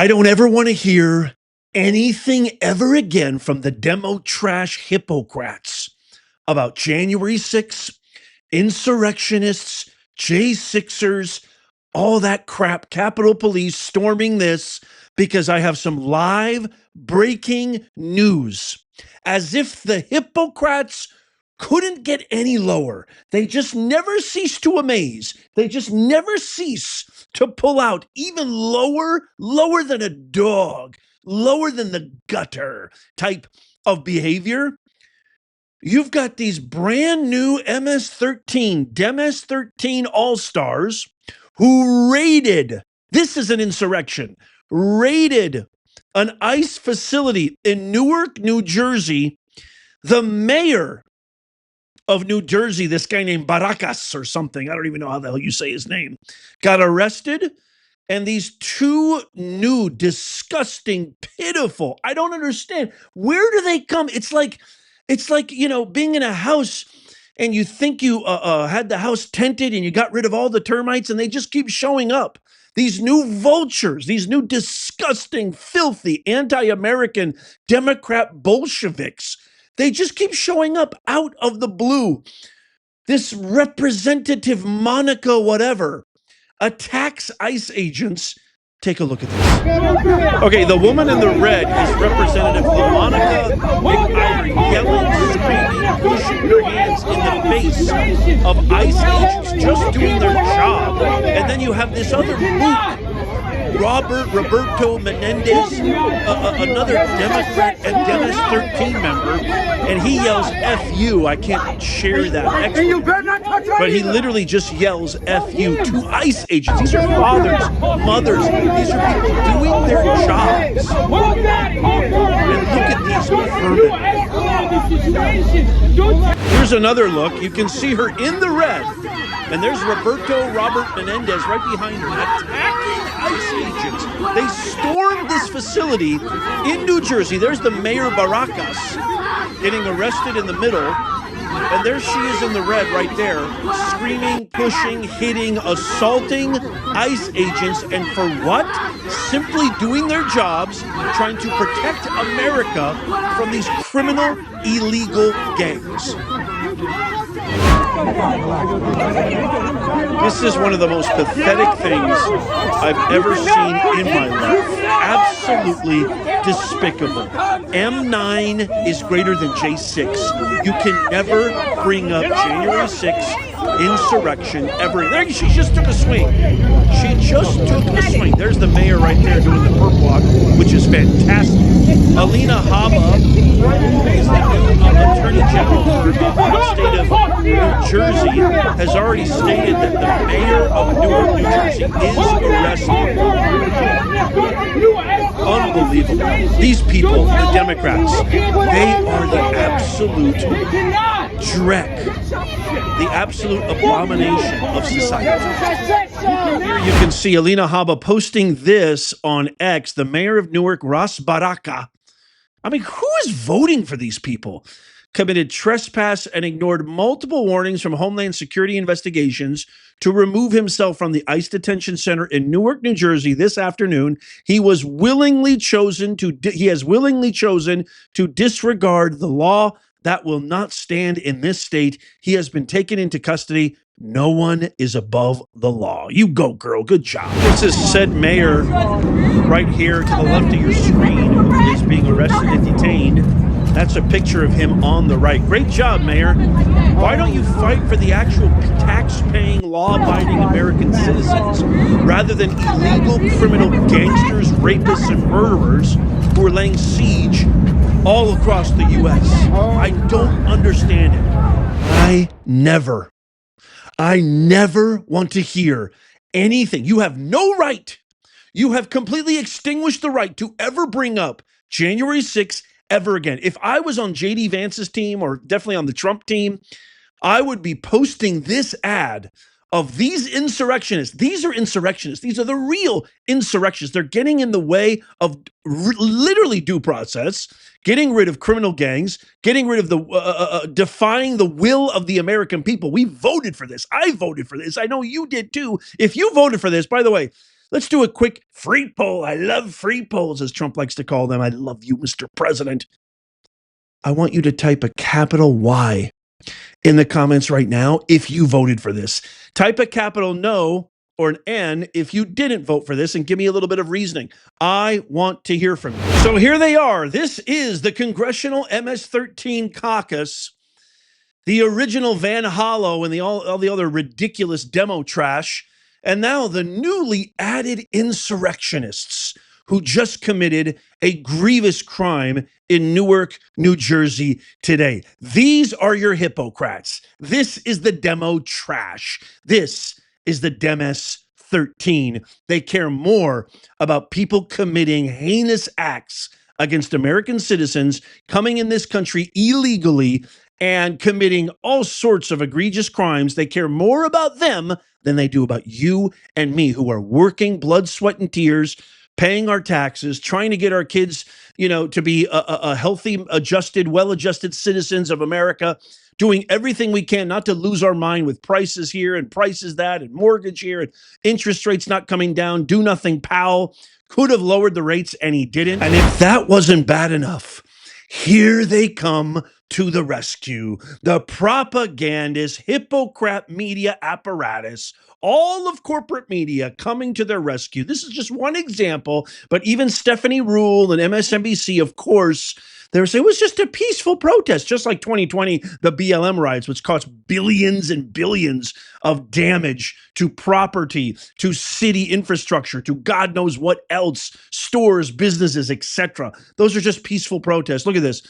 I don't ever want to hear anything ever again from the demo trash hippocrats about January 6th, insurrectionists, J6ers, all that crap, Capitol Police storming this, because I have some live breaking news. As if the hippocrats couldn't get any lower. They just never cease to amaze. They just never cease to pull out even lower than a dog, lower than the gutter type of behavior. You've got these brand new MS-13 All-Stars who raided, this is an insurrection, raided an ICE facility in Newark, New Jersey. The mayor of New Jersey, this guy named Baraka or something, I don't even know how the hell you say his name, got arrested. And these two new, disgusting, pitiful, I don't understand. Where do they come? It's like, you know, being in a house and you think you had the house tented and you got rid of all the termites and they just keep showing up. These new vultures, these new disgusting, filthy, anti-American Democrat Bolsheviks, they just keep showing up out of the blue. This representative Monica whatever attacks ICE agents. Take a look at this. Okay, the woman in the red is Representative Monica McIvory, yelling, screaming, pushing her hands in the face of ICE agents just doing their job. And then you have this other mook, Roberto Menendez, another Democrat and MS-13 member, and he yells "F you." I can't share that expert, but he literally just yells "F you" to ICE agents. These are fathers, mothers. These are people doing their jobs. And look at these vermin. Here's another look. You can see her in the red. And there's Robert Menendez right behind her, attacking ICE agents. They stormed this facility in New Jersey. There's the Mayor Baraka getting arrested in the middle. And there she is in the red right there, screaming, pushing, hitting, assaulting ICE agents. And for what? Simply doing their jobs, trying to protect America from these criminal, illegal gangs. This is one of the most pathetic things I've ever seen in my life. Absolutely despicable. M9 is greater than J6. You can never bring up January 6th insurrection ever. There, she just took a swing. She just took a swing. There's the mayor right there doing the perp walk, which is fantastic. Alina Habba is the new Attorney General for the state of New Jersey, has already stated that the mayor of Newark, New Jersey is arrested. Unbelievable. These people, the Democrats, they are the absolute dreck, the absolute abomination of society. Here you can see Alina Habba posting this on X, the mayor of Newark, Baraka. I mean, who is voting for these people? Committed trespass and ignored multiple warnings from Homeland Security investigations to remove himself from the ICE Detention Center in Newark, New Jersey this afternoon. He has willingly chosen to disregard the law that will not stand in this state. He has been taken into custody. No one is above the law. You go, girl. Good job. This is said mayor right here to the left of your screen who is being arrested and detained. That's a picture of him on the right. Great job, Mayor. Why don't you fight for the actual tax-paying, law-abiding American citizens rather than illegal criminal gangsters, rapists, and murderers who are laying siege all across the U.S.? I don't understand it. I never want to hear anything. You have no right. You have completely extinguished the right to ever bring up January 6th ever again. If I was on J.D. Vance's team, or definitely on the Trump team, I would be posting this ad of these insurrectionists. These are insurrectionists. These are the real insurrectionists. They're getting in the way of literally due process, getting rid of criminal gangs, getting rid of the defying the will of the American people. We voted for this. I voted for this. I know you did too. If you voted for this, by the way, Let's do a quick free poll. I love free polls, as Trump likes to call them. I love you, Mr. President. I want you to type a capital Y in the comments right now if you voted for this. Type a capital no or an N if you didn't vote for this, and give me a little bit of reasoning. I want to hear from you. So here they are. This is the Congressional MS-13 caucus, the original Van Hollow and all the other ridiculous demo trash, and now the newly added insurrectionists who just committed a grievous crime in Newark, New Jersey today. These are your hypocrites. This is the demo trash. This is the Demes 13. They care more about people committing heinous acts against American citizens, coming in this country illegally and committing all sorts of egregious crimes. They care more about them than they do about you and me, who are working blood, sweat, and tears, paying our taxes, trying to get our kids, to be a healthy, adjusted, well-adjusted citizens of America, doing everything we can not to lose our mind with prices here and prices that and mortgage here and interest rates not coming down. Do nothing, Powell could have lowered the rates and he didn't. And if that wasn't bad enough, here they come to the rescue. The propagandist, hypocrite media apparatus, all of corporate media coming to their rescue. This is just one example, but even Stephanie Rule and MSNBC, of course, they were saying it was just a peaceful protest, just like 2020, the BLM riots, which caused billions and billions of damage to property, to city infrastructure, to God knows what else, stores, businesses, etc. Those are just peaceful protests. Look at this.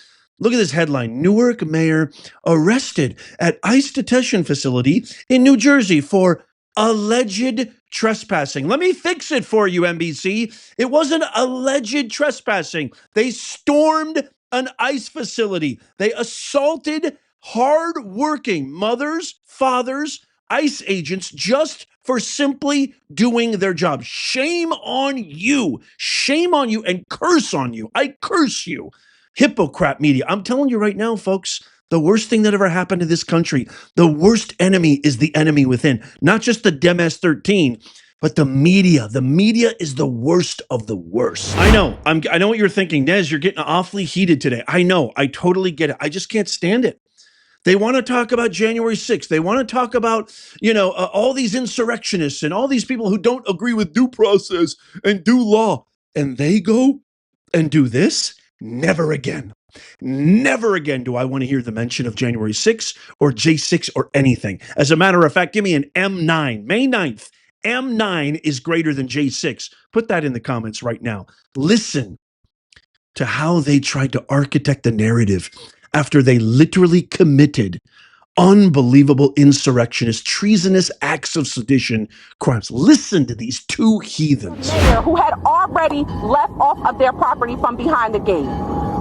Look at this headline. Newark Mayor arrested at ICE Detention Facility in New Jersey for alleged trespassing. Let me fix it for you, NBC. It wasn't alleged trespassing. They stormed an ICE facility. They assaulted hard-working mothers, fathers, ICE agents just for simply doing their job. Shame on you. Shame on you and curse on you. I curse you. Hypocrite media. I'm telling you right now, folks, the worst thing that ever happened to this country, the worst enemy is the enemy within. Not just the Demes 13, but the media. The media is the worst of the worst. I know. I know what you're thinking. Nez, you're getting awfully heated today. I know. I totally get it. I just can't stand it. They want to talk about January 6th. They want to talk about, all these insurrectionists and all these people who don't agree with due process and due law. And they go and do this? Never again. Never again do I want to hear the mention of January 6th or J6 or anything. As a matter of fact, give me an M9. May 9th. M9 is greater than J6. Put that in the comments right now. Listen to how they tried to architect the narrative after they literally committed unbelievable insurrectionist, treasonous acts of sedition crimes. Listen to these two heathens. Mayor who had already left off of their property from behind the gate.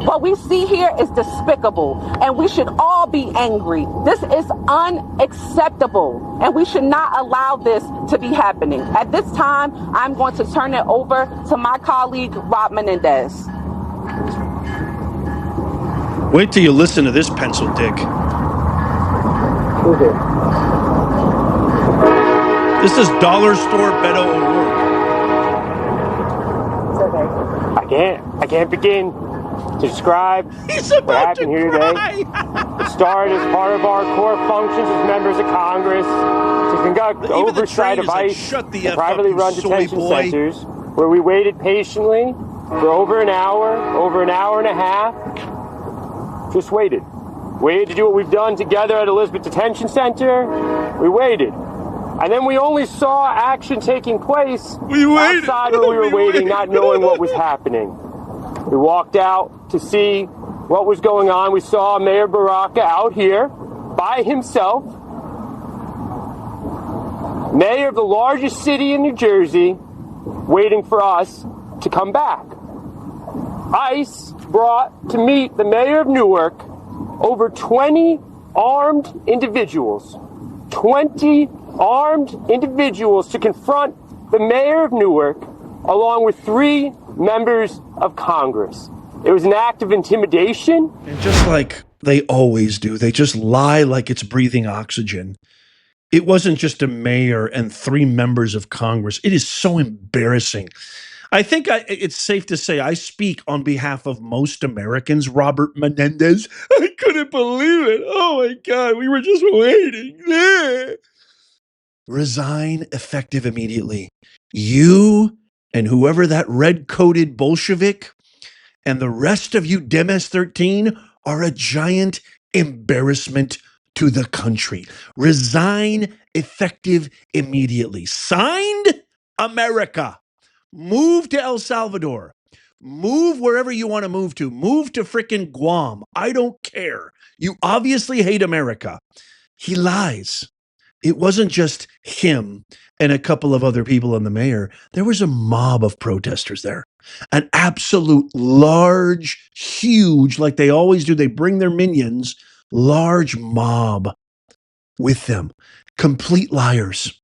What we see here is despicable, and we should all be angry. This is unacceptable, and we should not allow this to be happening. At this time, I'm going to turn it over to my colleague, Rob Menendez. Wait till you listen to this pencil dick. This is Dollar Store Beto O'Rourke. I can't begin to describe what happened here today. It started as part of our core functions as members of Congress to conduct oversight of ICE and privately run detention centers, where we waited patiently for over an hour and a half. Just waited to do what we've done together at Elizabeth Detention Center. We waited. And then we only saw action taking place outside where we were waiting, not knowing what was happening. We walked out to see what was going on. We saw Mayor Baraka out here by himself, mayor of the largest city in New Jersey, waiting for us to come back. ICE brought to meet the mayor of Newark over 20 armed individuals. 20 armed individuals to confront the mayor of Newark, along with 3 members of Congress. It was an act of intimidation. And just like they always do, they just lie like it's breathing oxygen. It wasn't just a mayor and 3 members of Congress. It is so embarrassing. I think it's safe to say I speak on behalf of most Americans. Robert Menendez, I couldn't believe it. Oh my God, we were just waiting. Resign effective immediately. You and whoever that red-coated Bolshevik and the rest of you Demes-13 are a giant embarrassment to the country. Resign effective immediately. Signed, America. Move to El Salvador. Move wherever you want to move to. Move to frickin' Guam. I don't care. You obviously hate America. He lies. It wasn't just him and a couple of other people and the mayor. There was a mob of protesters there. An absolute large, huge, like they always do, they bring their minions, large mob with them. Complete liars.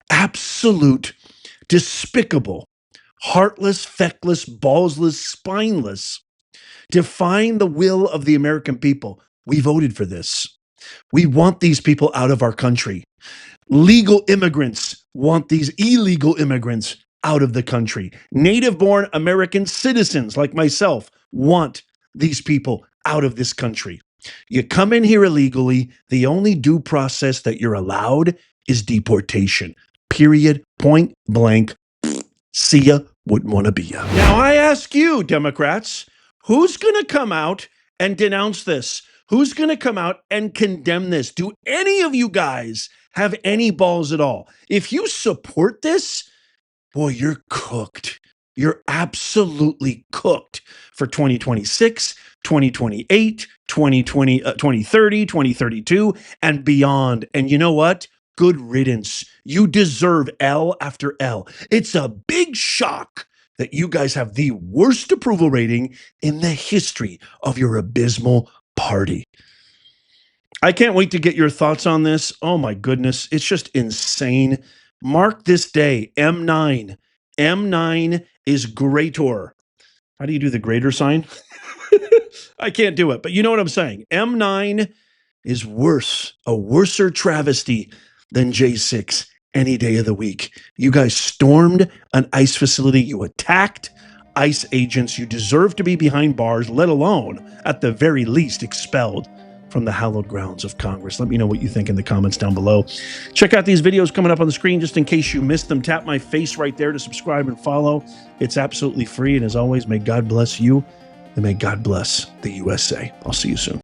Absolute, despicable, heartless, feckless, ballsless, spineless, defying the will of the American people. We voted for this. We want these people out of our country. Legal immigrants want these illegal immigrants out of the country. Native-born American citizens like myself want these people out of this country. You come in here illegally, the only due process that you're allowed is deportation. Period. Point blank. See ya. Wouldn't want to be ya. Now I ask you, Democrats, who's going to come out and denounce this? Who's going to come out and condemn this? Do any of you guys have any balls at all? If you support this, boy, you're cooked. You're absolutely cooked for 2026, 2028, 2030, 2032, and beyond. And you know what? Good riddance. You deserve L after L. It's a big shock that you guys have the worst approval rating in the history of your abysmal party. I can't wait to get your thoughts on this. Oh my goodness, it's just insane. Mark this day, M9. M9 is greater. How do you do the greater sign? I can't do it, but you know what I'm saying. M9 is worse, a worser travesty than J6 any day of the week. You guys stormed an ICE facility. You attacked ICE agents. You deserve to be behind bars, let alone, at the very least, expelled from the hallowed grounds of Congress. Let me know what you think in the comments down below. Check out these videos coming up on the screen just in case you missed them. Tap my face right there to subscribe and follow. It's absolutely free. And as always, may God bless you and may God bless the USA. I'll see you soon.